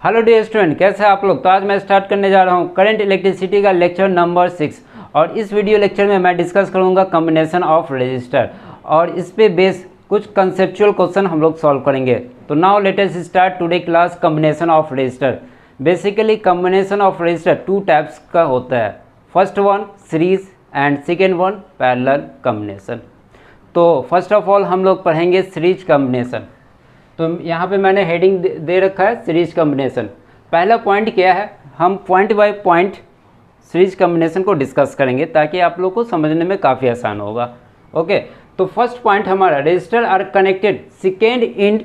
Hello dear student, कैसे हैं आप लोग। तो आज मैं स्टार्ट करने जा रहा हूं करंट इलेक्ट्रिसिटी का लेक्चर नंबर 6 और इस वीडियो लेक्चर में मैं डिस्कस करूंगा कॉम्बिनेशन ऑफ रजिस्टर और इस पे बेस कुछ कंसेप्चुअल क्वेश्चन हम लोग सॉल्व करेंगे। तो now let us start today class combination of register. Basically combination of register two types का होता है। First one series and second one parallel combination. तो फर्स्ट ऑफ ऑल हम लोग पढ़ेंगे सीरीज कॉम्बिनेशन। तो यहाँ पे मैंने हेडिंग दे रखा है सीरीज कॉम्बिनेशन। पहला पॉइंट क्या है, हम point by point series combination को डिस्कस करेंगे ताकि आप लोग को समझने में काफ़ी आसान होगा। ओके, तो फर्स्ट पॉइंट हमारा resistor are connected second end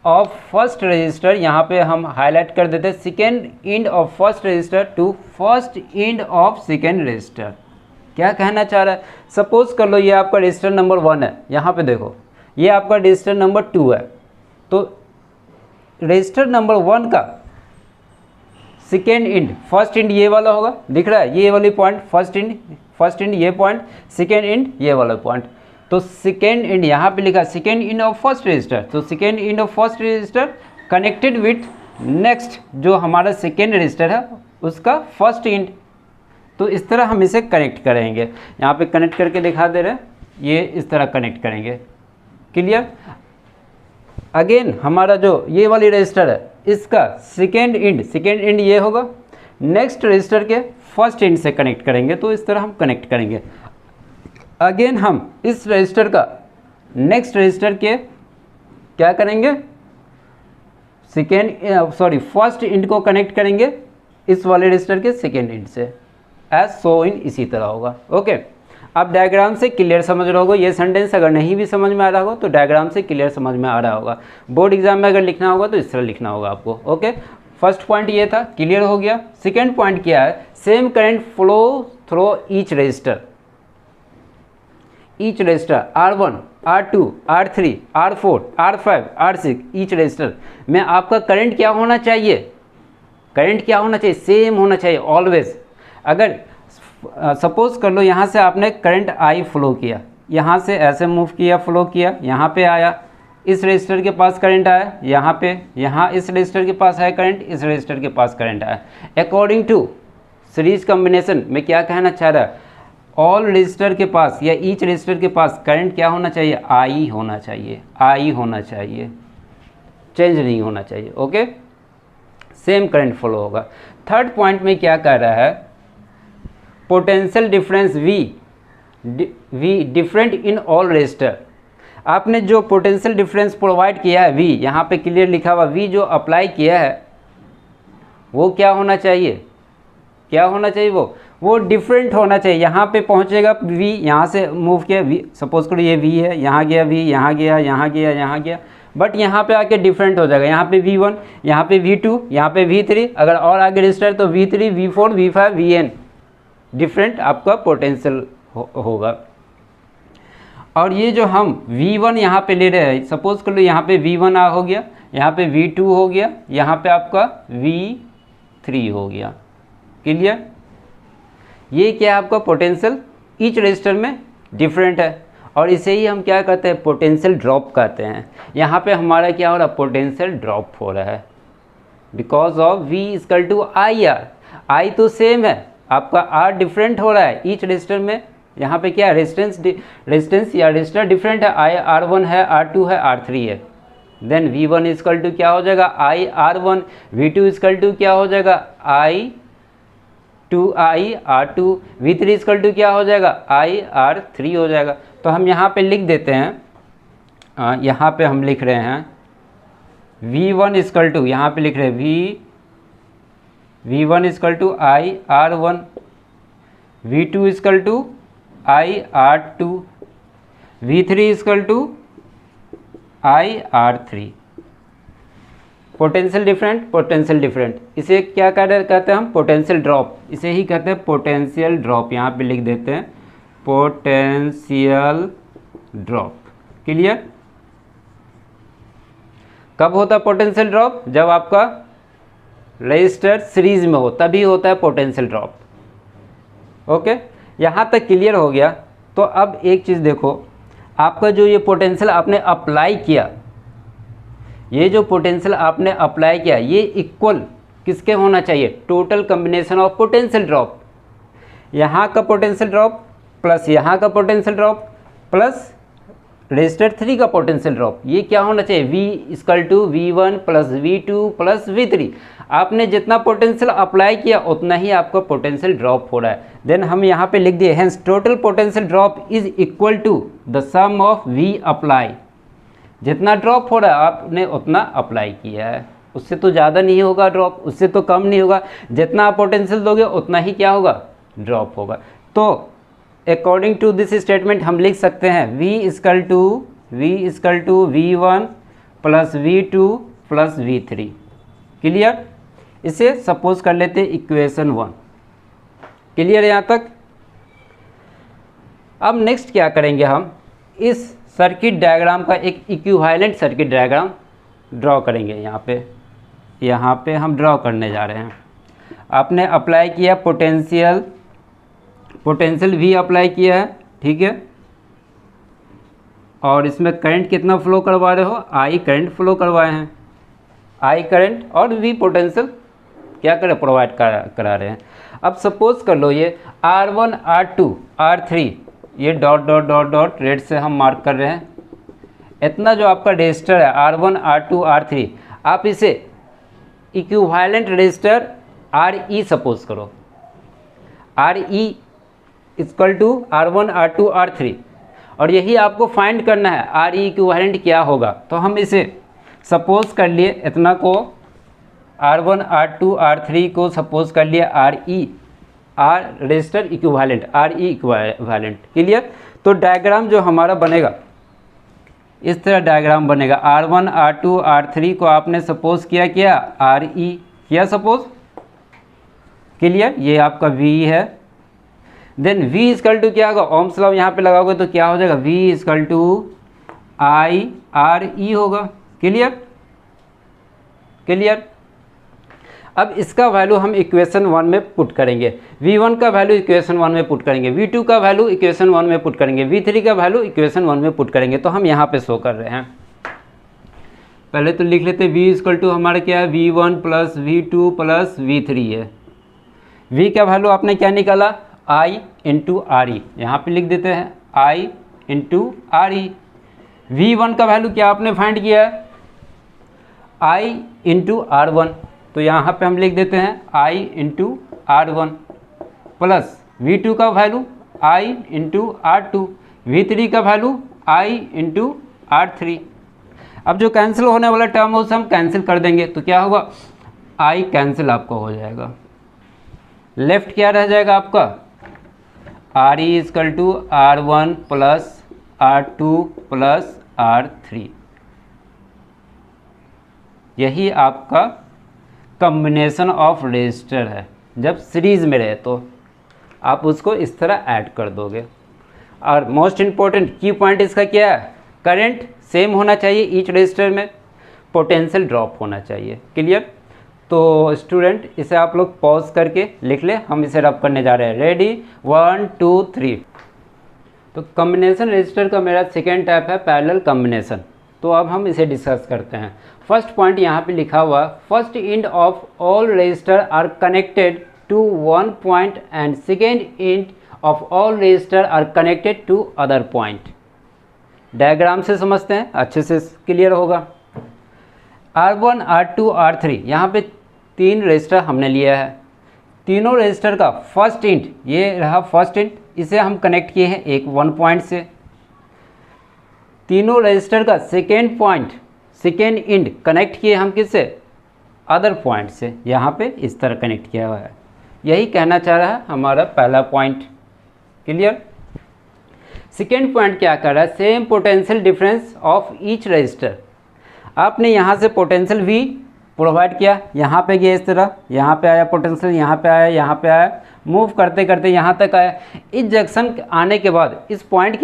of first resistor. यहाँ पे हम हाईलाइट कर देते हैं second end of first resistor to first end of second resistor. क्या कहना चाह रहा है, सपोज कर लो ये आपका रजिस्टर नंबर 1 है, यहाँ पे देखो ये आपका रजिस्टर नंबर 2 है। तो रजिस्टर नंबर 1 का सेकेंड इंड, फर्स्ट इंड ये वाला होगा, दिख रहा है ये वाली पॉइंट, फर्स्ट इंड ये पॉइंट, सेकेंड इंड ये वाला पॉइंट। तो सेकेंड इंड यहाँ पे लिखा second end of first register, तो second end of first register connected with next जो हमारा सेकेंड रजिस्टर है उसका फर्स्ट इंड। तो इस तरह हम इसे कनेक्ट करेंगे, यहाँ पे कनेक्ट करके दिखा दे रहे हैं, ये इस तरह कनेक्ट करेंगे। क्लियर। अगेन हमारा जो ये वाली रजिस्टर है इसका सेकेंड इंड ये होगा, नेक्स्ट रजिस्टर के फर्स्ट इंड से कनेक्ट करेंगे। तो इस तरह हम कनेक्ट करेंगे। अगेन हम इस रजिस्टर का नेक्स्ट रजिस्टर के क्या करेंगे, फर्स्ट इंड को कनेक्ट करेंगे इस वाले रजिस्टर के सेकेंड इंड से, एज सो इन इसी तरह होगा। ओके, आप डायग्राम से क्लियर समझ रहे होगा। ये सेंटेंस अगर नहीं भी समझ में आ रहा होगा तो डायग्राम से क्लियर समझ में आ रहा होगा। बोर्ड एग्जाम में अगर लिखना होगा तो इस तरह लिखना होगा आपको। ओके, फर्स्ट पॉइंट ये था, क्लियर हो गया। सेकेंड पॉइंट क्या है, same current flow through each resistor R1, R2, R3, R4, R5, R6 each resistor में आपका करंट क्या होना चाहिए, सेम होना चाहिए ऑलवेज। अगर सपोज कर लो यहाँ से आपने करंट I फ्लो किया, यहाँ से ऐसे मूव किया, फ्लो किया, यहाँ पे आया, इस रजिस्टर के पास करंट आया, यहाँ पे, यहाँ इस रजिस्टर के पास है करंट, इस रजिस्टर के पास करंट आया। अकॉर्डिंग टू सीरीज कॉम्बिनेशन में क्या कहना चाह रहा है, ऑल रजिस्टर के पास या ईच रजिस्टर के पास करंट क्या होना चाहिए, I होना चाहिए, चेंज नहीं होना चाहिए। ओके, सेम करंट फ्लो होगा। थर्ड पॉइंट में क्या कह रहा है, potential difference V different in all register. आपने जो पोटेंशियल डिफरेंस प्रोवाइड किया है V, यहाँ पे क्लियर लिखा हुआ V जो अप्लाई किया है वो क्या होना चाहिए, वो डिफरेंट होना चाहिए। यहाँ पे पहुँचेगा V, यहाँ से मूव किया V, सपोज करो ये V है, यहाँ गया V, यहाँ गया, बट यहाँ पे आके डिफरेंट हो जाएगा। यहाँ पे V1, यहाँ पे V2, यहाँ पे V3, अगर और आगे रजिस्टर तो V3, V4, V5, Vn different आपका पोटेंशियल होगा। और ये जो हम V1 यहाँ पे ले रहे हैं, सपोज कर लो यहाँ पे V1 हो गया, यहाँ पे V2 हो गया, यहाँ पे आपका V3 हो गया। क्लियर। ये क्या है आपका पोटेंशियल ईच रजिस्टर में डिफरेंट है और इसे ही हम क्या कहते हैं, पोटेंशियल ड्रॉप कहते हैं। यहाँ पे हमारा क्या हो रहा है, पोटेंशियल ड्रॉप हो रहा है because of V equal to IR। I तो सेम है, आपका R डिफरेंट हो रहा है ईच रजिस्टर में। यहाँ पे क्या रेजिस्टेंस या रजिस्टर डिफरेंट है, R1 है, R2 है, R3 है। देन V1 इक्वल टू क्या हो जाएगा, IR1, V2 इक्वल टू क्या हो जाएगा, IR2, V3 इक्वल टू क्या हो जाएगा, IR3 हो जाएगा। तो हम यहाँ पे लिख देते हैं, यहाँ पे हम लिख रहे हैं V1 इक्वल टू, यहाँ पे लिख रहे हैं V1 equal to IR1, V2 equal to IR2, V3 equal to IR3। Potential different, इसे क्या कहते हैं हम, पोटेंशियल ड्रॉप, इसे ही कहते हैं पोटेंशियल ड्रॉप। यहाँ पे लिख देते हैं पोटेंशियल ड्रॉप। क्लियर। कब होता है पोटेंशियल ड्रॉप, जब आपका रजिस्टर सीरीज में हो तभी होता है पोटेंशियल ड्रॉप। ओके, यहाँ तक क्लियर हो गया। तो अब एक चीज़ देखो, आपका जो ये पोटेंशियल आपने अप्लाई किया, ये जो पोटेंशियल आपने अप्लाई किया ये इक्वल किसके होना चाहिए, total combination of potential drop, यहाँ का पोटेंशियल ड्रॉप प्लस यहाँ का पोटेंशियल ड्रॉप प्लस रेजिस्टर 3 का पोटेंशियल ड्रॉप, ये क्या होना चाहिए, V = V1 + V2 + V3। आपने जितना पोटेंशियल अप्लाई किया उतना ही आपका पोटेंशियल ड्रॉप हो रहा है। देन हम यहाँ पे लिख दिए hence total potential drop is equal to the sum of V apply. जितना ड्रॉप हो रहा है आपने उतना अप्लाई किया है, उससे तो ज़्यादा नहीं होगा ड्रॉप, उससे तो कम नहीं होगा। जितना आप पोटेंशियल दोगे उतना ही क्या होगा, ड्रॉप होगा। तो अकॉर्डिंग टू दिस स्टेटमेंट हम लिख सकते हैं V = V1 + V2 + V3। Clear. इसे सपोज कर लेते हैं इक्वेशन 1। क्लियर यहाँ तक। अब नेक्स्ट क्या करेंगे, हम इस सर्किट डायग्राम का एक इक्विवेलेंट सर्किट डायग्राम ड्रॉ करेंगे। यहाँ पे हम ड्रॉ करने जा रहे हैं। आपने अप्लाई किया पोटेंशियल V अप्लाई किया है, ठीक है, और इसमें करंट कितना फ्लो करवा रहे हो, I करंट फ्लो करवाए हैं, I करंट और V पोटेंशियल क्या करें, प्रोवाइड करा रहे हैं। अब सपोज कर लो ये R1 R2 R3 ये dot dot dot dot red से हम मार्क कर रहे हैं। इतना जो आपका रजिस्टर है R1 R2 R3, आप इसे इक्विवेलेंट रजिस्टर RE सपोज करो, RE = R1 R2 R3, और यही आपको फाइंड करना है RE इक्विवेलेंट क्या होगा। तो हम इसे सपोज कर लिए, इतना को R1 R2 R3 को सपोज कर लिया register equivalent RE equivalent. Clear. तो डायग्राम जो हमारा बनेगा इस तरह डायग्राम बनेगा। R1 R2 R3 को आपने सपोज किया RE किया सपोज। क्लियर। ये आपका V है। देन V = क्या होगा, ओम्स लॉ यहाँ पे लगाओगे तो क्या हो जाएगा, V = I RE होगा। क्लियर। अब इसका वैल्यू हम इक्वेशन 1 में पुट करेंगे, V1 का वैल्यू इक्वेशन 1 में पुट करेंगे, V2 का वैल्यू इक्वेशन 1 में पुट करेंगे, V3 का वैल्यू इक्वेशन 1 में पुट करेंगे। तो हम यहाँ पे शो कर रहे हैं। पहले तो लिख लेते V = हमारा क्या है, V1 + V2 + V3 है। V का वैल्यू आपने क्या निकाला, I × RE, यहाँ पे लिख देते हैं I × RE। V1 का वैल्यू क्या आपने फाइंड किया है, I × R1, तो यहाँ पे हम लिख देते हैं I × R1 प्लस V2 का वैल्यू I × R2, V3 का वैल्यू I × R3। अब जो कैंसिल होने वाला टर्म है उसे हम कैंसिल कर देंगे, तो क्या होगा, I कैंसिल आपको हो जाएगा। लेफ्ट क्या रह जाएगा आपका, RE = R1 + R2 + R3। यही आपका कॉम्बिनेशन ऑफ रजिस्टर है। जब सीरीज़ में रहे तो आप उसको इस तरह ऐड कर दोगे। और मोस्ट इम्पोर्टेंट की पॉइंट इसका क्या है, करंट सेम होना चाहिए ईच रजिस्टर में, पोटेंशियल ड्रॉप होना चाहिए। क्लियर। तो स्टूडेंट इसे आप लोग पॉज करके लिख ले, हम इसे रब करने जा रहे हैं। रेडी, 1 2 3। तो कॉम्बिनेशन रजिस्टर का मेरा सेकेंड टाइप है पैरेलल कॉम्बिनेशन। तो अब हम इसे डिस्कस करते हैं। फर्स्ट पॉइंट यहाँ पे लिखा हुआ, first end of all resistor are connected to one point and second end of all resistor are connected to other point. Diagram से समझते हैं, अच्छे से क्लियर होगा। R1 R2 R3 यहाँ पे 3 रजिस्टर हमने लिया है। तीनों रजिस्टर का फर्स्ट एंड, ये रहा फर्स्ट एंड, इसे हम कनेक्ट किए हैं एक 1 पॉइंट से। तीनों रजिस्टर का second point, second and connect किए हम किससे, अदर पॉइंट से। यहाँ पे इस तरह कनेक्ट किया हुआ है। यही कहना चाह रहा है हमारा पहला पॉइंट। क्लियर। सेकेंड पॉइंट क्या कर रहा है, same potential difference of each resistor. आपने यहाँ से पोटेंशियल V प्रोवाइड किया, यहाँ पे गया इस तरह, यहाँ पे आया पोटेंशियल, यहाँ पे आया, यहाँ पे आया, मूव करते करते यहाँ तक आया। इस जंक्शन आने के बाद, इस पॉइंट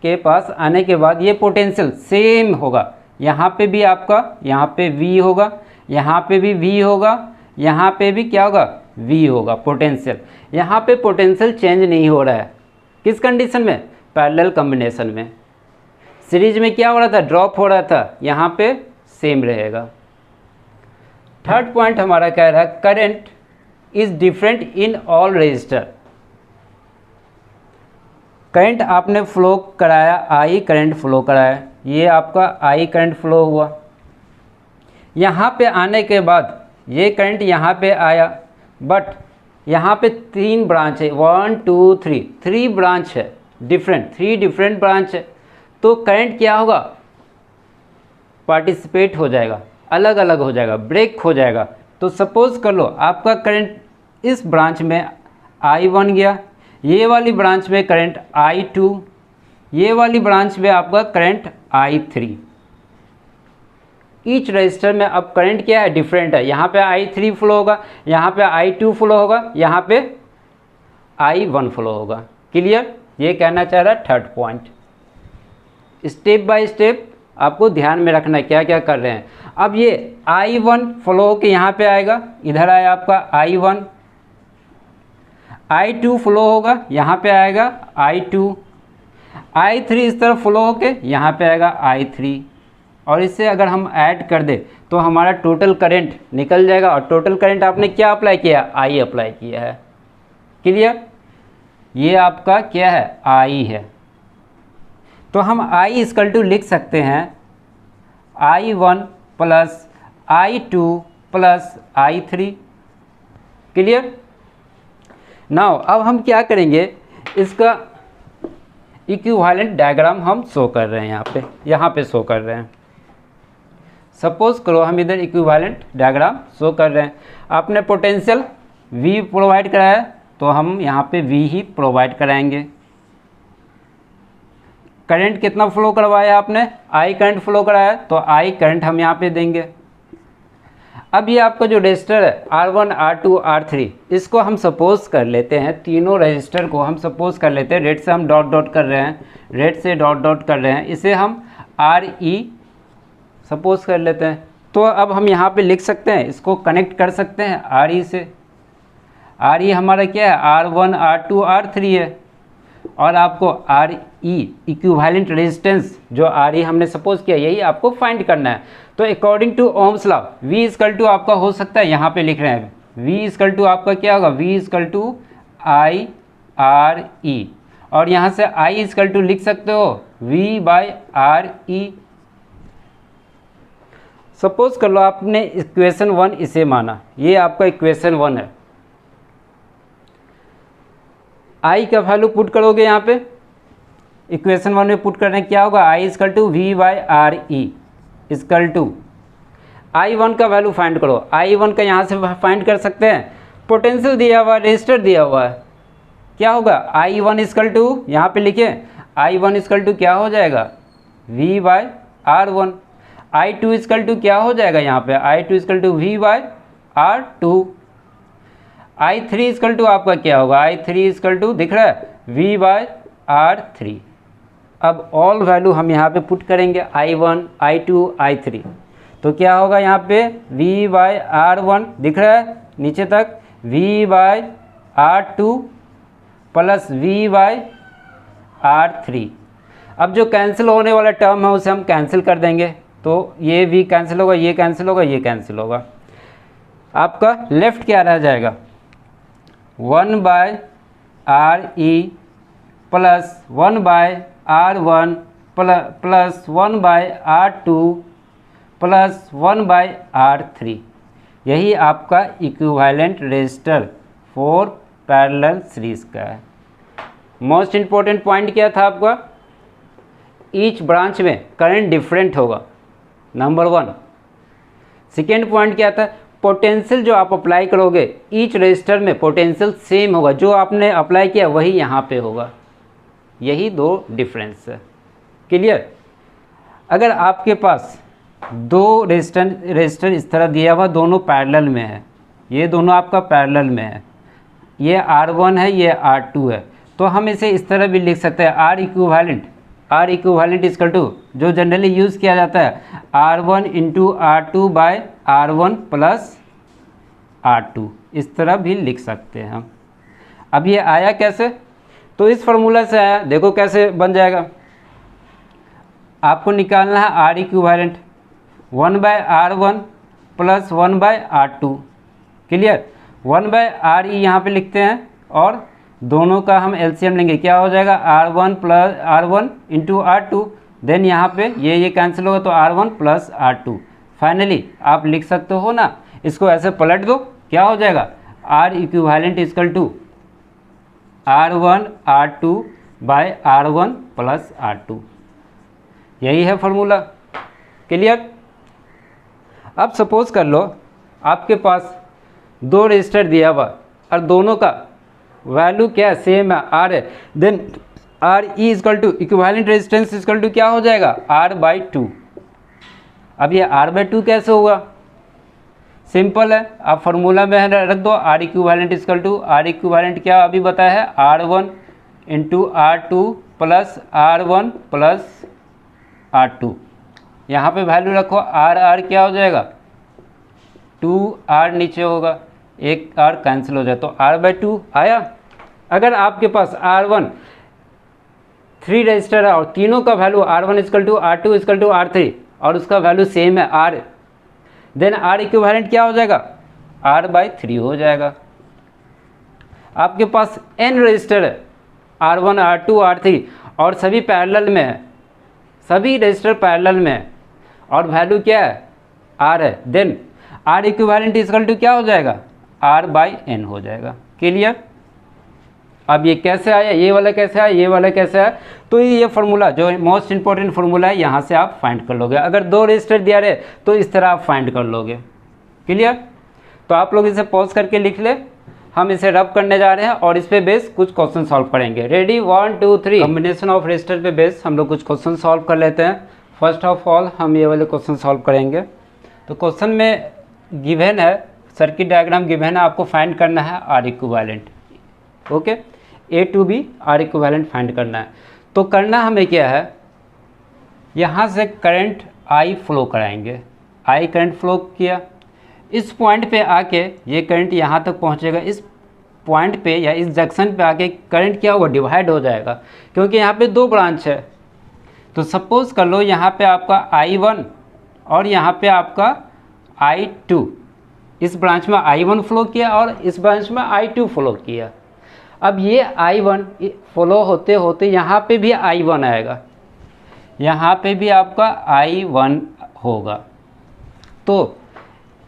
के पास आने के बाद ये पोटेंशियल सेम होगा। यहाँ पे भी आपका, यहाँ पे V होगा, यहाँ पे भी V होगा, यहाँ पे भी क्या होगा, V होगा पोटेंशियल। यहाँ पे पोटेंशियल चेंज नहीं हो रहा है। किस कंडीशन में, पैरेलल कॉम्बिनेशन में। सीरीज में क्या हो रहा था, ड्रॉप हो रहा था, यहाँ पे सेम रहेगा। थर्ड पॉइंट हमारा कह रहा है current is different in all register. Current आपने फ्लो कराया, आई करंट फ्लो कराया, ये आपका आई करंट फ्लो हुआ। यहाँ पे आने के बाद ये करंट यहाँ पे आया, बट यहाँ पे 3 ब्रांच है, 1 2 3, 3 ब्रांच है, थ्री डिफरेंट ब्रांच है। तो करंट क्या होगा, पार्टिसिपेट हो जाएगा, अलग अलग हो जाएगा, ब्रेक हो जाएगा। तो सपोज कर लो आपका करंट इस ब्रांच में I1 गया, ये वाली ब्रांच में करंट I2, ये वाली ब्रांच में आपका करंट I3। ईच रजिस्टर में अब करंट क्या है, डिफरेंट है। यहाँ पे I3 फ्लो होगा, यहाँ पे I2 फ्लो होगा, यहाँ पे I1 फ्लो होगा। क्लियर, ये कहना चाह रहा है third point. Step by step आपको ध्यान में रखना है क्या क्या कर रहे हैं। अब ये I1 फ्लो होके यहाँ पे आएगा, इधर आया आपका I1, I2 फ्लो होगा, यहाँ पे आएगा I2, I3 इस तरफ फ्लो होके यहाँ पे आएगा I3, और इससे अगर हम ऐड कर दे तो हमारा टोटल करंट निकल जाएगा। और टोटल करंट आपने क्या अप्लाई किया, I अप्लाई किया है। क्लियर, ये आपका क्या है, I है। तो हम I इक्वल टू लिख सकते हैं I1 plus I2 plus I3। Clear. Now अब हम क्या करेंगे, इसका इक्विवेलेंट डायग्राम हम शो कर रहे हैं, यहाँ पे शो कर रहे हैं। सपोज करो हम इधर इक्विवेलेंट डायग्राम शो कर रहे हैं। आपने पोटेंशियल V प्रोवाइड कराया, तो हम यहाँ पे V ही प्रोवाइड कराएंगे। करंट कितना फ्लो करवाया आपने, I करंट फ्लो कराया, तो I करंट हम यहाँ पे देंगे। अब ये आपका जो रजिस्टर है R1 R2 R3, इसको हम सपोज कर लेते हैं, तीनों रजिस्टर को हम सपोज कर लेते हैं, रेड से हम डॉट डॉट कर रहे हैं, रेड से डॉट डॉट कर रहे हैं, इसे हम RE सपोज कर लेते हैं। तो अब हम यहाँ पे लिख सकते हैं, इसको कनेक्ट कर सकते हैं RE से। RE हमारा क्या है, R1 R2 R3 है, और आपको RE इक्विवेलेंट रेजिस्टेंस जो RE हमने सपोज किया, यही आपको फाइंड करना है। तो according to Ohm's law V equal to आपका हो सकता है, यहाँ पे लिख रहे हैं V इक्वल टू आपका क्या होगा, V इक्वल टू IRE, और यहाँ से I इक्वल टू लिख सकते हो V/RE। सपोज कर लो आपने इक्वेशन 1 इसे माना, ये आपका इक्वेशन 1 है। I का वैल्यू पुट करोगे यहाँ पे, इक्वेशन 1 में पुट करने क्या होगा, I equal to V/RE equal to I1 का वैल्यू फाइंड करो। I1 का यहाँ से फाइंड कर सकते हैं, पोटेंशियल दिया हुआ है, रेजिस्टर दिया हुआ है, क्या होगा I1 इक्वल टू, यहाँ पे लिखे I1 इक्वल टू क्या हो जाएगा, V/R1। I2 इक्वल टू क्या हो जाएगा, यहाँ पे I2 equal to V/R2। I3 equal to आपका क्या होगा, I3 इक्वल टू दिख रहा है V/R3। अब ऑल वैल्यू हम यहाँ पे पुट करेंगे, I1 I2 I3, तो क्या होगा यहाँ पे V/R1 दिख रहा है नीचे तक, V/R2 प्लस V/R3। अब जो कैंसिल होने वाला टर्म है उसे हम कैंसिल कर देंगे, तो ये V कैंसिल होगा, ये कैंसिल होगा, ये कैंसिल होगा। आपका लेफ्ट क्या रह जाएगा, 1/RE plus 1/R1 plus 1/R2 plus 1/R3। यही आपका equivalent resistor for parallel series का है। मोस्ट इम्पोर्टेंट पॉइंट क्या था आपका, ईच ब्रांच में करंट डिफरेंट होगा, नंबर 1। सेकेंड पॉइंट क्या था, पोटेंशियल जो आप अप्लाई करोगे ईच रजिस्टर में पोटेंशियल सेम होगा, जो आपने अप्लाई किया वही यहाँ पे होगा। यही दो डिफरेंस है। क्लियर। अगर आपके पास दो रजिस्टर इस तरह दिया हुआ, दोनों पैरेलल में है, ये दोनों आपका पैरेलल में है, ये R1 है, ये R2 है, तो हम इसे इस तरह भी लिख सकते हैं, R इक्विवेलेंट इक्वल टू, जो जनरली यूज़ किया जाता है, R1 into R2/R1 plus R2, इस तरह भी लिख सकते हैं हम। अब ये आया कैसे, तो इस फॉर्मूला से आया, देखो कैसे बन जाएगा। आपको निकालना है R equivalent 1/R1 plus 1/R2। Clear, 1/RE यहाँ पे लिखते हैं और दोनों का हम एलसीएम लेंगे, क्या हो जाएगा R1 plus R1 into R2। Then यहाँ पे ये कैंसिल होगा तो R1 प्लस R2। फाइनली आप लिख सकते हो ना, इसको ऐसे पलट दो, क्या हो जाएगा R equivalent equal to R1 R2 by R1 plus R2। यही है फॉर्मूला। क्लियर। अब सपोज कर लो आपके पास दो रजिस्टर दिया हुआ और दोनों का वैल्यू क्या है, सेम है, R है। Then R E equal to equivalent resistance equal to क्या हो जाएगा R/2। अब ये R/2 कैसे होगा, सिंपल है, आप फार्मूला में रख दो R equivalent equal to, R equivalent क्या अभी बताया है R1 into R2 plus R1 plus R2। यहाँ पे वैल्यू रखो R क्या हो जाएगा 2R नीचे होगा, एक R कैंसिल हो जाए तो R/2 आया। अगर आपके पास R1 3 रजिस्टर है और तीनों का value R1 equal to R2 equal to R3 और उसका वैल्यू सेम है R, देन R इक्विवेलेंट क्या हो जाएगा R/3 हो जाएगा। आपके पास n रजिस्टर है R1 R2 R3 और सभी पैरेलल में है, सभी रजिस्टर पैरेलल में है और वैल्यू क्या है R है, then R equivalent equal to क्या हो जाएगा R/n हो जाएगा। क्लियर। अब ये कैसे आया, ये वाला कैसे आया, ये वाला कैसे आया, तो ये फार्मूला जो मोस्ट इंपॉर्टेंट फार्मूला है यहाँ से आप फाइंड कर लोगे। अगर दो रजिस्टर दिया रहे तो इस तरह आप फाइंड कर लोगे। क्लियर। तो आप लोग इसे पॉज करके लिख ले, हम इसे रब करने जा रहे हैं और इस पे बेस कुछ क्वेश्चन सॉल्व करेंगे। रेडी 1 2 3। कॉम्बिनेशन ऑफ रजिस्टर पे बेस हम लोग कुछ क्वेश्चन सॉल्व कर लेते हैं। फर्स्ट ऑफ ऑल हम ये वाले क्वेश्चन सॉल्व करेंगे। तो क्वेश्चन में गिवन है, सर्किट डायग्राम गिवन है, आपको फाइंड करना है R equivalent. Okay, A to B R equivalent find करना है। तो करना हमें क्या है, यहाँ से करंट I फ्लो कराएंगे। I करंट फ्लो किया, इस पॉइंट पे आके ये करंट यहाँ तक पहुँचेगा, इस पॉइंट पे या इस जंक्शन पे आके करंट क्या होगा डिवाइड हो जाएगा, क्योंकि यहाँ पे दो ब्रांच है। तो सपोज़ कर लो यहाँ पे आपका I1 और यहाँ पे आपका I2, इस ब्रांच में I1 फ्लो किया और इस ब्रांच में I2 फ्लो किया। अब ये I1 फ्लो होते होते यहाँ पे भी I1 आएगा, यहाँ पे भी आपका I1 होगा। तो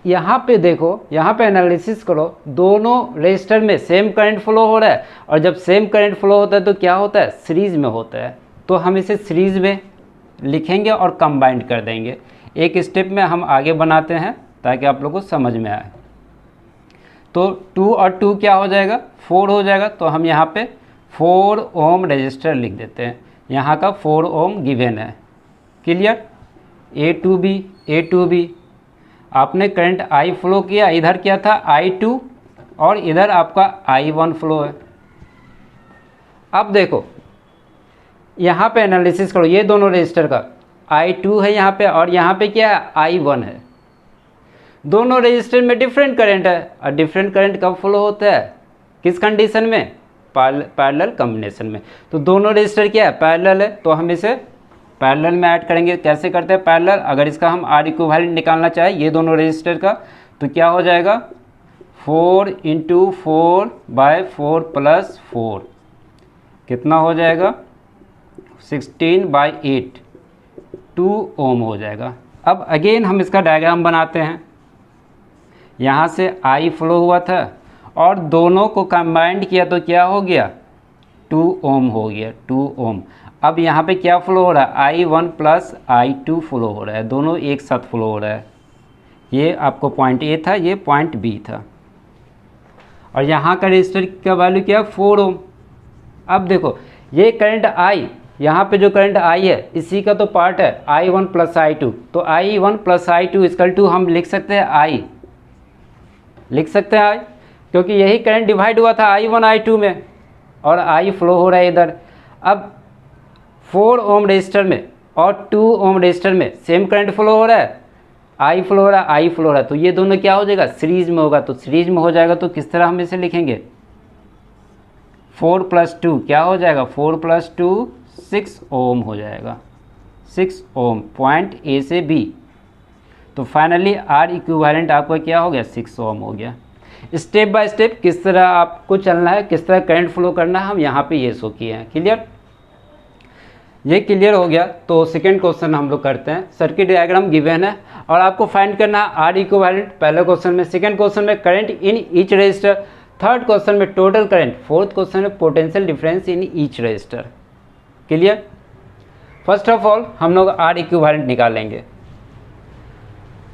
यहाँ पे देखो, यहाँ पे एनालिसिस करो, दोनों रजिस्टर में सेम करंट फ्लो हो रहा है और जब सेम करंट फ्लो होता है तो क्या होता है सीरीज़ में होता है। तो हम इसे सीरीज़ में लिखेंगे और कंबाइंड कर देंगे। एक स्टेप में हम आगे बनाते हैं ताकि आप लोगों को समझ में आए। तो 2 और 2 क्या हो जाएगा 4 हो जाएगा। तो हम यहाँ पे 4 ओम रजिस्टर लिख देते हैं, यहाँ का 4 ओम गिवन है। क्लियर। A to B आपने करंट I फ्लो किया, इधर क्या था I2 और इधर आपका I1 फ्लो है। अब देखो यहाँ पे एनालिसिस करो, ये दोनों रजिस्टर का I2 है यहाँ पे और यहाँ पे क्या है I1 है। दोनों रजिस्टर में डिफरेंट करंट है और डिफरेंट करंट कब फ्लो होता है, किस कंडीशन में, पैरेलल कॉम्बिनेशन में। तो दोनों रजिस्टर क्या है पैरेलल है, तो हम इसे पैरेलल में ऐड करेंगे। कैसे करते हैं पैरेलल, अगर इसका हम R इक्विवेलेंट निकालना चाहें ये दोनों रजिस्टर का, तो क्या हो जाएगा 4 इंटू 4/4 प्लस 4 कितना हो जाएगा 16/8 2 ओम हो जाएगा। अब अगेन हम इसका डायग्राम बनाते हैं। यहाँ से I फ्लो हुआ था और दोनों को कंबाइंड किया तो क्या हो गया 2 ओम हो गया, 2 ओम। अब यहाँ पे क्या फ्लो हो रहा है I1 प्लस I2 फ्लो हो रहा है, दोनों एक साथ फ्लो हो रहा है। ये आपको पॉइंट A था, ये पॉइंट B था और यहाँ का रजिस्टर का वैल्यू क्या 4 ओम। अब देखो ये करंट I, यहाँ पे जो करंट I है इसी का तो पार्ट है I1 प्लस I2। तो I1 plus I2 equal to हम लिख सकते हैं I, लिख सकते हैं I, क्योंकि यही करंट डिवाइड हुआ था I1 I2 में और I फ्लो हो रहा है इधर। अब 4 ओम रजिस्टर में और 2 ओम रजिस्टर में सेम करंट फ्लो हो रहा है, I फ्लो हो रहा है, I फ्लो हो रहा है। तो ये दोनों क्या हो जाएगा सीरीज में होगा। तो सीरीज में हो जाएगा तो किस तरह हम इसे लिखेंगे 4 + 2 क्या हो जाएगा 4 + 2 6 ओम हो जाएगा, 6 ओम पॉइंट ए से बी। तो फाइनली आर इक्विवेलेंट आपका क्या हो गया 6 ओम हो गया। स्टेप बाय स्टेप किस तरह आपको चलना है, किस तरह करंट फ्लो करना है, हम यहाँ पे ये शो किए हैं। क्लियर, ये क्लियर हो गया। तो सेकंड क्वेश्चन हम लोग करते हैं। सर्किट डायग्राम गिवन है और आपको फाइंड करना है आर इक्विवेलेंट पहले क्वेश्चन में, सेकंड क्वेश्चन में current in each resistor, third question में टोटल करंट, फोर्थ क्वेश्चन में potential difference in each resistor. Clear. First of all हम लोग आर इक्विवेलेंट निकालेंगे।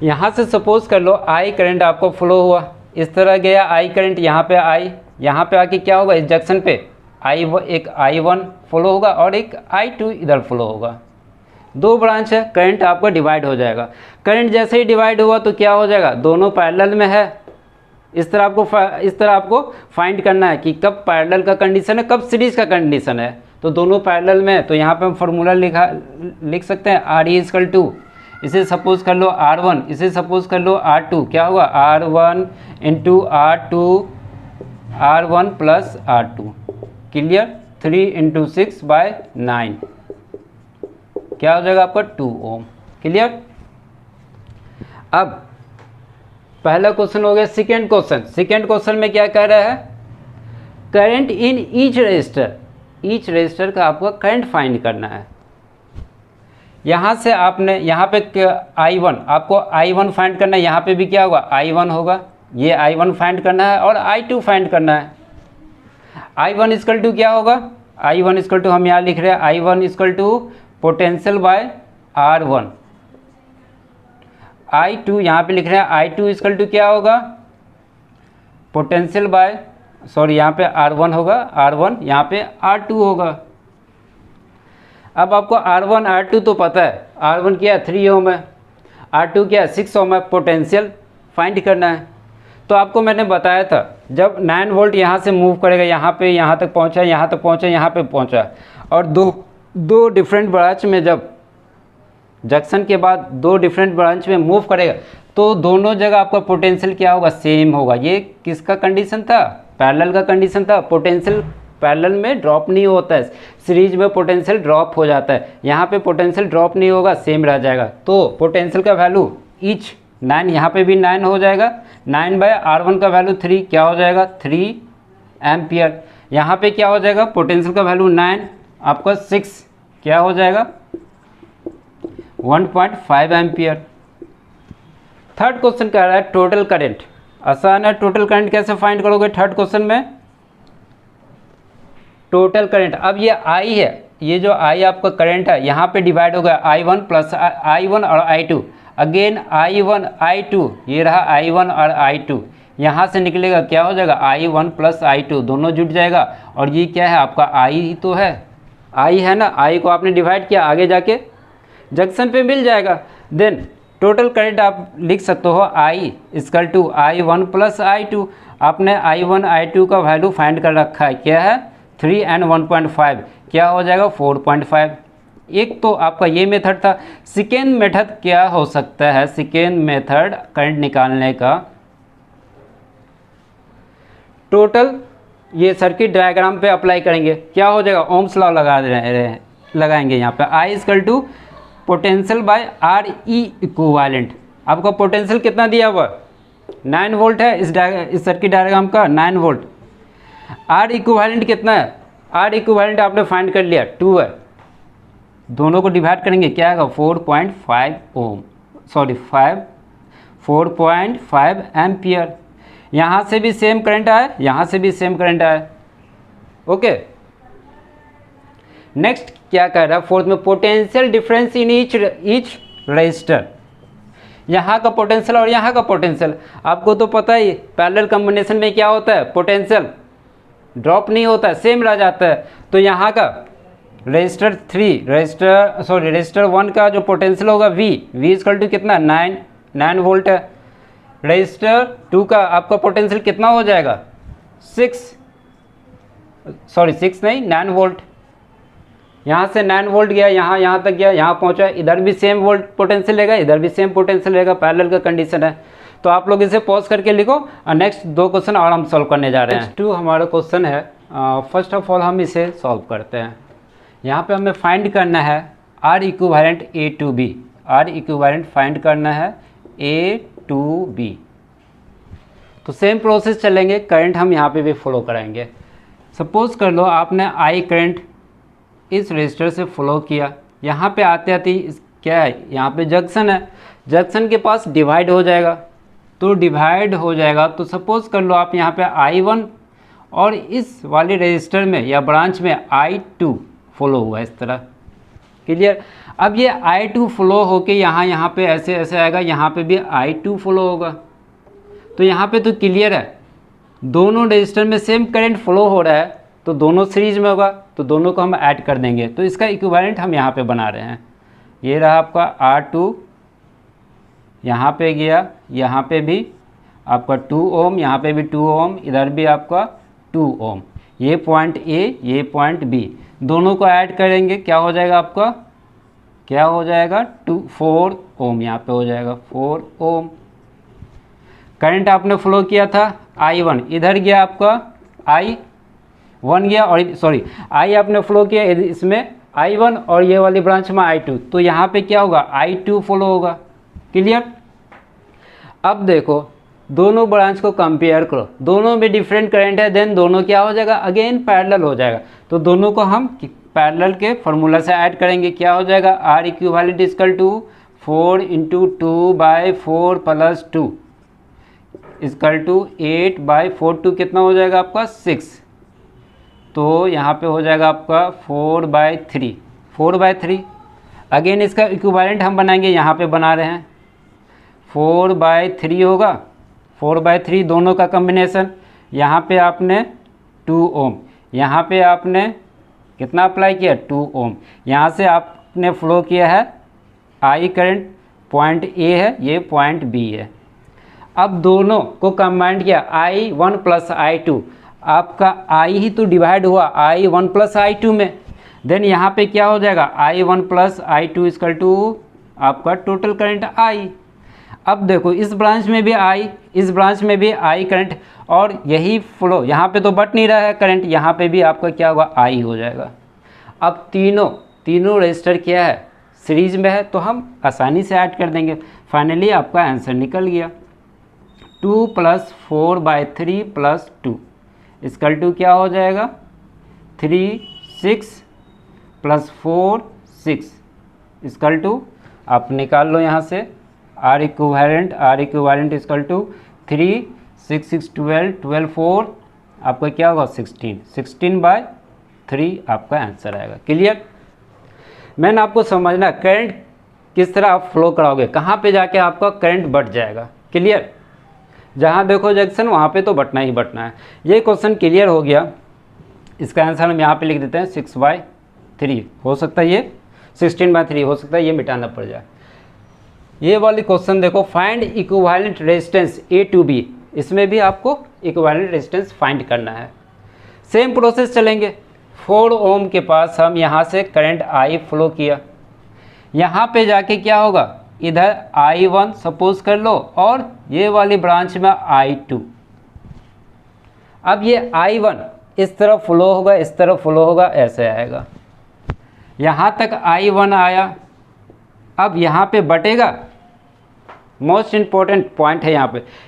यहाँ से सपोज कर लो आई करंट आपको फ्लो हुआ, इस तरह गया आई करंट, यहाँ पे आई, यहाँ पे आके क्या होगा इस जंक्शन पे एक I1 फ्लो होगा और एक I2 इधर फ्लो होगा। दो ब्रांच है, करंट आपका डिवाइड हो जाएगा। करंट जैसे ही डिवाइड हुआ तो क्या हो जाएगा, दोनों पैरेलल में है। इस तरह आपको फाइंड करना है कि कब पैरेलल का कंडीशन है, कब सीरीज का कंडीशन है। तो दोनों पैरेलल में है, तो यहाँ पे हम फार्मूला लिख सकते हैं RE=, इसे सपोज कर लो R1, इसे सपोज कर लो R2, क्या होगा R1 into R1 plus R2। Clear. 3 into 6/9 क्या हो जाएगा आपका 2 ओम। क्लियर। अब पहला क्वेश्चन हो गया। सेकेंड क्वेश्चन में क्या कह रहा है, करंट इन ईच रजिस्टर का आपको करंट फाइंड करना है। यहाँ से आपने यहाँ पे I1 आपको I1 फाइंड करना है, यहाँ पे भी क्या होगा I1 होगा, ये I1 फाइंड करना है और I2 फाइंड करना है। I1 इक्वल टू क्या होगा, I1 इक्वल टू हम यहाँ लिख रहे हैं I1 equal to potential bye R1, I2 यहाँ पे लिख रहे हैं I2 इक्वल टू क्या होगा पोटेंशियल बाय, सॉरी यहाँ पे R1 होगा, R1 यहाँ पे R2 होगा। अब आपको R1 R2 तो पता है, R1 क्या है 3 ओम है, R2 क्या है 6 ओम है, पोटेंशियल फाइंड करना है। तो आपको मैंने बताया था जब 9 वोल्ट यहाँ से मूव करेगा, यहाँ पे यहाँ तक पहुँचा, यहाँ तक पहुँचा, यहाँ पे पहुँचा, और दो डिफरेंट ब्रांच में जब जंक्शन के बाद दो डिफरेंट ब्रांच में मूव करेगा तो दोनों जगह आपका पोटेंशियल क्या होगा सेम होगा। ये किसका कंडीशन था, पैरेलल का कंडीशन था। पोटेंशियल पैरेलल में ड्रॉप नहीं होता है, सीरीज में पोटेंशियल ड्रॉप हो जाता है, यहाँ पे पोटेंशियल ड्रॉप नहीं होगा, सेम रह जाएगा। तो पोटेंशियल का वैल्यू ईच 9, यहाँ पे भी 9 हो जाएगा, 9/R1 का वैल्यू 3 क्या हो जाएगा 3 एम्पियर। यहाँ पे क्या हो जाएगा पोटेंशियल का वैल्यू 9 आपका 6 क्या हो जाएगा 1.5 एम्पियर। थर्ड क्वेश्चन कह रहा है टोटल करंट। आसान है, टोटल करंट कैसे फाइंड करोगे थर्ड क्वेश्चन में, टोटल करंट। अब ये I है, ये जो I आपका करंट है यहाँ पे डिवाइड हो गया I1 प्लस I1 और I2, अगेन I1 I2, ये रहा I1 और I2, यहाँ से निकलेगा क्या हो जाएगा I1 प्लस I2, दोनों जुट जाएगा। और ये क्या है आपका I ही तो है, I है ना, I को आपने डिवाइड किया, आगे जाके जंक्शन पे मिल जाएगा। देन टोटल करंट आप लिख सकते हो I equal to I1 plus I2। आपने I1 I2 का वैल्यू फाइंड कर रखा है, क्या है 3 and 1.5 क्या हो जाएगा 4.5। एक तो आपका ये मेथड था। सेकेंड मेथड क्या हो सकता है, सेकेंड मेथड करंट निकालने का, टोटल ये सर्किट डायग्राम पे अप्लाई करेंगे, क्या हो जाएगा ओम्स लॉ लगाएंगे यहाँ पे I equal to potential by RE equivalent. आपका पोटेंशियल कितना दिया हुआ 9 वोल्ट है, इस सर्किट डायग्राम का 9 वोल्ट। R इक्विवेलेंट कितना है, R इक्विवेलेंट आपने फाइंड कर लिया 2 है, दोनों को डिवाइड करेंगे क्या आएगा 4.5 ओम, सॉरी 4.5 एम्पियर। यहाँ से भी सेम करंट आया, यहाँ से भी सेम करंट आया। ओके, नेक्स्ट क्या कह रहा है फोर्थ में, potential difference in each resistor. यहाँ का पोटेंशियल और यहाँ का पोटेंशियल आपको तो पता ही, पैरेलल कॉम्बिनेशन में क्या होता है पोटेंशियल ड्रॉप नहीं होता है, सेम रह जाता है। तो यहाँ का रजिस्टर 1 का जो पोटेंशियल होगा V इक्वल टू कितना 9 वोल्ट है। रजिस्टर 2 का आपका पोटेंशियल कितना हो जाएगा 9 वोल्ट। यहाँ से 9 वोल्ट गया, यहाँ तक गया, यहाँ पहुँचा, इधर भी सेम वोल्ट पोटेंशियल रहेगा, इधर भी सेम पोटेंशियल रहेगा, पैरेलल का कंडीशन है। तो आप लोग इसे पॉज करके लिखो और नेक्स्ट 2 क्वेश्चन और हम सॉल्व करने जा रहे हैं। 2 हमारा क्वेश्चन है। फर्स्ट ऑफ ऑल हम इसे सॉल्व करते हैं। यहाँ पे हमें फाइंड करना है R equivalent A to B, R equivalent find करना है ए टू बी। तो सेम प्रोसेस चलेंगे, करंट हम यहाँ पे भी फॉलो कराएंगे। सपोज कर लो आपने आई करंट इस रजिस्टर से फॉलो किया, यहाँ पे आते आते क्या है, यहाँ पे जंक्शन है, जंक्शन के पास डिवाइड हो जाएगा, तो डिवाइड हो जाएगा तो सपोज कर लो आप यहाँ पे I1 और इस वाले रजिस्टर में या ब्रांच में I2 फॉलो हुआ इस तरह, क्लियर। अब ये I2 फॉलो होके यहाँ पे ऐसे ऐसे आएगा, यहाँ पे भी I2 फॉलो होगा, तो यहाँ पे तो क्लियर है दोनों रजिस्टर में सेम करंट फ्लो हो रहा है, तो दोनों सीरीज में होगा, तो दोनों को हम ऐड कर देंगे, तो इसका इक्विवेलेंट हम यहाँ पे बना रहे हैं। ये रहा आपका R2, यहाँ पे गया, यहाँ पे भी आपका 2 ओम, यहाँ पे भी 2 ओम, इधर भी आपका 2 ओम। ये पॉइंट A, ये पॉइंट B, दोनों को ऐड करेंगे, क्या हो जाएगा आपका, क्या हो जाएगा 4 ओम, यहाँ पे हो जाएगा 4 ओम। करंट आपने फ्लो किया था I1, इधर गया आपका I1 गया, और सॉरी I आपने फ्लो किया इसमें I1 और ये वाली ब्रांच में I2, तो यहाँ पे क्या होगा I2 फॉलो होगा, क्लियर। अब देखो दोनों ब्रांच को कंपेयर करो, दोनों में डिफरेंट करंट है, देन दोनों क्या हो जाएगा अगेन पैरेलल हो जाएगा, तो दोनों को हम पैरेलल के फार्मूला से ऐड करेंगे, क्या हो जाएगा R equivalent equal to 4 × 2/4 + 2 equal to 8/4, 2 कितना हो जाएगा आपका 6, तो यहाँ पे हो जाएगा आपका 4/3, 4/3। अगेन इसका इक्विवेलेंट हम बनाएंगे, यहाँ पे बना रहे हैं 4/3 होगा, 4/3 दोनों का कॉम्बिनेशन। यहाँ पे आपने 2 ओम, यहाँ पे आपने कितना अप्लाई किया 2 ओम, यहाँ से आपने फ्लो किया है आई करंट, पॉइंट A है, ये पॉइंट B है। अब दोनों को कंबाइंड किया I1 + I2, आपका I ही तो डिवाइड हुआ I1 + I2 में, देन यहाँ पे क्या हो जाएगा I1 + I2 इक्वल टू आपका टोटल करंट I। अब देखो इस ब्रांच में भी I, इस ब्रांच में भी I करंट, और यही फ्लो, यहाँ पे तो बट नहीं रहा है करंट, यहाँ पे भी आपका क्या होगा I हो जाएगा। अब तीनों रजिस्टर क्या है सीरीज में है, तो हम आसानी से ऐड कर देंगे, फाइनली आपका आंसर निकल गया 2 + 4/3 + 2 इक्वल टू क्या हो जाएगा 3, 6 + 4 6 इक्वल टू, आप निकाल लो यहाँ से आर इक्विवेलेंट इक्वल टू 3, 6, 6 12, 12 4 आपका क्या होगा 16, 16/3 आपका आंसर आएगा, क्लियर। मैंने आपको समझना करंट किस तरह आप फ्लो कराओगे, कहाँ पे जाके आपका करंट बढ़ जाएगा, क्लियर। जहाँ देखो जंक्शन वहाँ पे तो बटना ही बटना है। ये क्वेश्चन क्लियर हो गया, इसका आंसर हम यहाँ पे लिख देते हैं 6/3, हो सकता है ये 16/3 हो सकता है, ये मिटाना पड़ जाए। ये वाली क्वेश्चन देखो find equivalent resistance A to B, इसमें भी आपको इक्विवेलेंट रेजिस्टेंस फाइंड करना है। सेम प्रोसेस चलेंगे, 4 ओम के पास हम यहाँ से करंट I फ्लो किया, यहाँ पे जाके क्या होगा इधर I1 सपोज कर लो, और ये वाली ब्रांच में I2। अब ये I1 इस तरफ फ्लो होगा, इस तरफ फ्लो होगा, ऐसे आएगा, यहाँ तक I1 आया। अब यहाँ पे बटेगा, मोस्ट इम्पॉर्टेंट पॉइंट है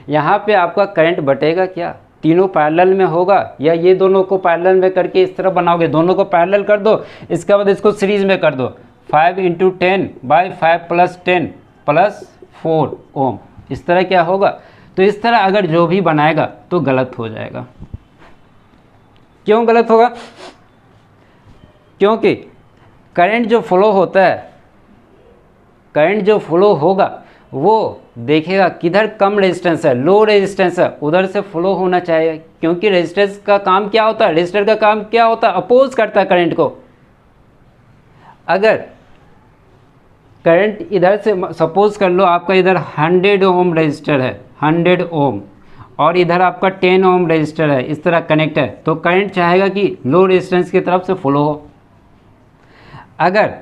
यहाँ पे आपका करंट बटेगा क्या, तीनों पैरेलल में होगा या ये दोनों को पैरेलल में करके इस तरह बनाओगे, दोनों को पैरेलल कर दो, इसके बाद इसको सीरीज में कर दो 5 × 10/5 + 10 + 4 ओम, इस तरह क्या होगा। तो इस तरह अगर जो भी बनाएगा तो गलत हो जाएगा। क्यों गलत होगा, क्योंकि करंट जो फ्लो होता है, करंट जो फ्लो होगा वो देखेगा किधर कम रेजिस्टेंस है, लो रेजिस्टेंस है, उधर से फ्लो होना चाहिए, क्योंकि रेजिस्टेंस का काम क्या होता है, रेजिस्टर का काम क्या होता है, अपोज करता है करंट को। अगर करंट इधर से सपोज कर लो आपका इधर 100 ओम रजिस्टर है, 100 ओम, और इधर आपका 10 ओम रजिस्टर है, इस तरह कनेक्ट है, तो करंट चाहेगा कि लो रेजिस्टेंस की तरफ से फ्लो हो। अगर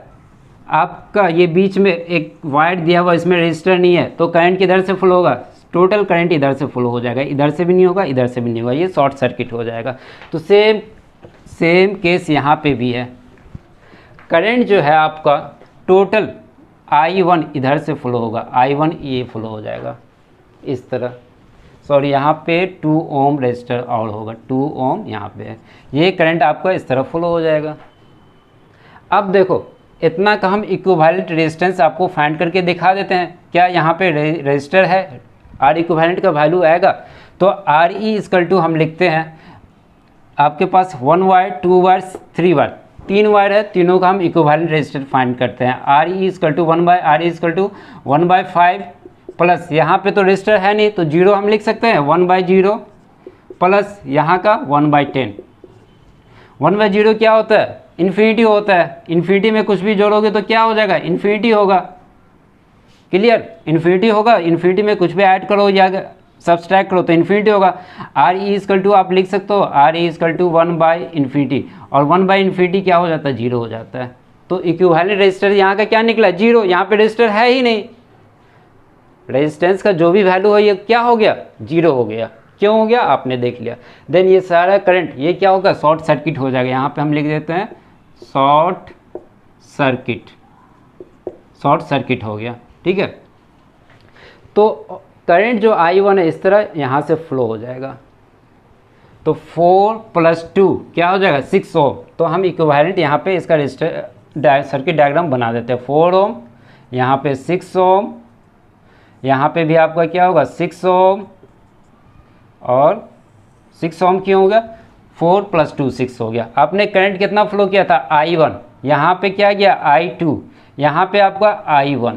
आपका ये बीच में एक वायर दिया हुआ, इसमें रजिस्टर नहीं है, तो करंट किधर से फ्लो होगा, टोटल करंट इधर से फ्लो हो जाएगा, इधर से भी नहीं होगा, इधर से भी नहीं होगा, ये शॉर्ट सर्किट हो जाएगा। तो सेम केस यहाँ पे भी है। करंट जो है आपका टोटल I1 इधर से फ्लो होगा, I1 ये फ्लो हो जाएगा इस तरह। सॉरी, यहाँ पे 2 ओम रेजिस्टर और होगा, 2 ओम यहाँ पे है, ये करंट आपका इस तरह फ्लो हो जाएगा। अब देखो इतना का हम इक्विवेलेंट रेजिस्टेंस आपको फाइंड करके दिखा देते हैं। क्या यहाँ पे रेजिस्टर है, आर इक्विवेलेंट का वैल्यू आएगा। तो आर ई इक्वल टू हम लिखते हैं, आपके पास 1 वायर 2 वायर 3 वायर, 3 वायर है, तीनों का हम इक्विवेलेंट रेजिस्टर फाइंड करते हैं। R E equal to 1/5 plus यहाँ पे तो रेजिस्टर है नहीं तो 0 हम लिख सकते हैं, 1/0 प्लस यहाँ का 1/10। 1/0 क्या होता है, इन्फिनिटी होता है। इन्फिनिटी में कुछ भी जोड़ोगे तो क्या हो जाएगा, इन्फिनिटी होगा। क्लियर, इन्फिनिटी होगा, इन्फिनिटी में कुछ भी ऐड करो या सब्सट्रैक्ट करो तो इन्फिनिटी होगा। आर ई इक्वल टू आप लिख सकते हो, आर ई इक्वल टू 1/∞, और 1/∞ क्या हो जाता है, 0 हो जाता है। तो इक्विवेलेंट रेजिस्टर यहाँ का क्या निकला, 0। यहाँ पे रेजिस्टर है ही नहीं, रेजिस्टेंस का जो भी वैल्यू है ये क्या हो गया, 0 हो गया। क्यों हो गया, आपने देख लिया। देन ये सारा करंट ये क्या होगा, शॉर्ट सर्किट हो जाएगा। यहाँ पे हम लिख देते हैं शॉर्ट सर्किट हो गया, ठीक है। तो करंट जो I1 है इस तरह यहाँ से फ्लो हो जाएगा। तो 4 + 2 क्या हो जाएगा, 6 ओम। तो हम इक्विवेलेंट यहाँ पे इसका रेजिस्टर सर्किट डायग्राम बना देते हैं। 4 ओम, यहाँ पे 6 ओम, यहाँ पे भी आपका क्या होगा 6 ओम, और 6 ओम क्यों होगा, 4 + 2 6 हो गया। आपने करंट कितना फ्लो किया था, I1, यहाँ पे क्या गया I2, यहाँ पे आपका I1।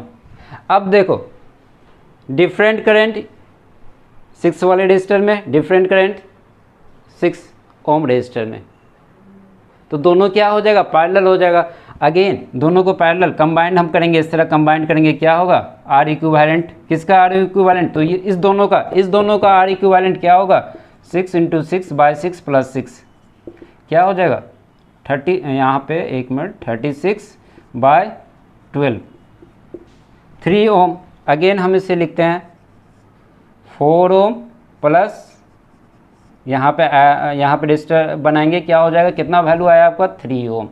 अब देखो डिफरेंट करंट 6 वाले रजिस्टर में, डिफरेंट करंट 6 ओम रजिस्टर में, तो दोनों क्या हो जाएगा, पैरेलल हो जाएगा। अगेन दोनों को पैरेलल कंबाइंड हम करेंगे, इस तरह कंबाइंड करेंगे, क्या होगा, आर इक्विवेलेंट। किसका आर इक्विवेलेंट, तो ये इस दोनों का आर इक्विवेलेंट क्या होगा, 6 × 6/6 + 6 क्या हो जाएगा 30, यहाँ पे 1 मिनट, 36/12, 3 ओम। अगेन हम इसे लिखते हैं 4 ओम प्लस यहाँ पे रजिस्टर बनाएंगे, क्या हो जाएगा, कितना वैल्यू आया आपका, 3 ओम।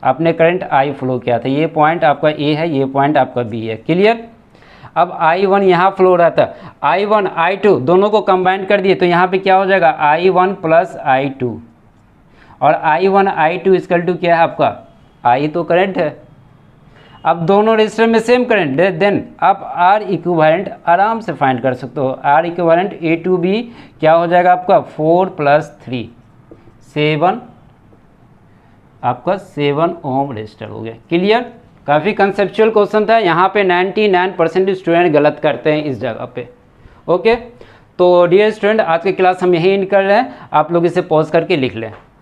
आपने करंट I फ्लो किया था, ये पॉइंट आपका A है, ये पॉइंट आपका B है। क्लियर। अब I1 यहाँ फ्लो रहा था, I1 I2 दोनों को कंबाइन कर दिए तो यहाँ पे क्या हो जाएगा, I1 + I2, और I1 I2 इक्वल टू क्या है आपका, I तो करंट है। अब दोनों रजिस्टर में सेम करंट, देन आप आर इक्विवेलेंट आराम से फाइंड कर सकते हो। R equivalent A to B क्या हो जाएगा आपका, 4 + 3 7, आपका 7 ओम रजिस्टर हो गया। क्लियर। काफ़ी कंसेप्चुअल क्वेश्चन था, यहाँ पे 99% स्टूडेंट गलत करते हैं इस जगह पे। ओके, तो डियर स्टूडेंट आज की क्लास हम यहीं एंड कर रहे हैं, आप लोग इसे पॉज करके लिख लें।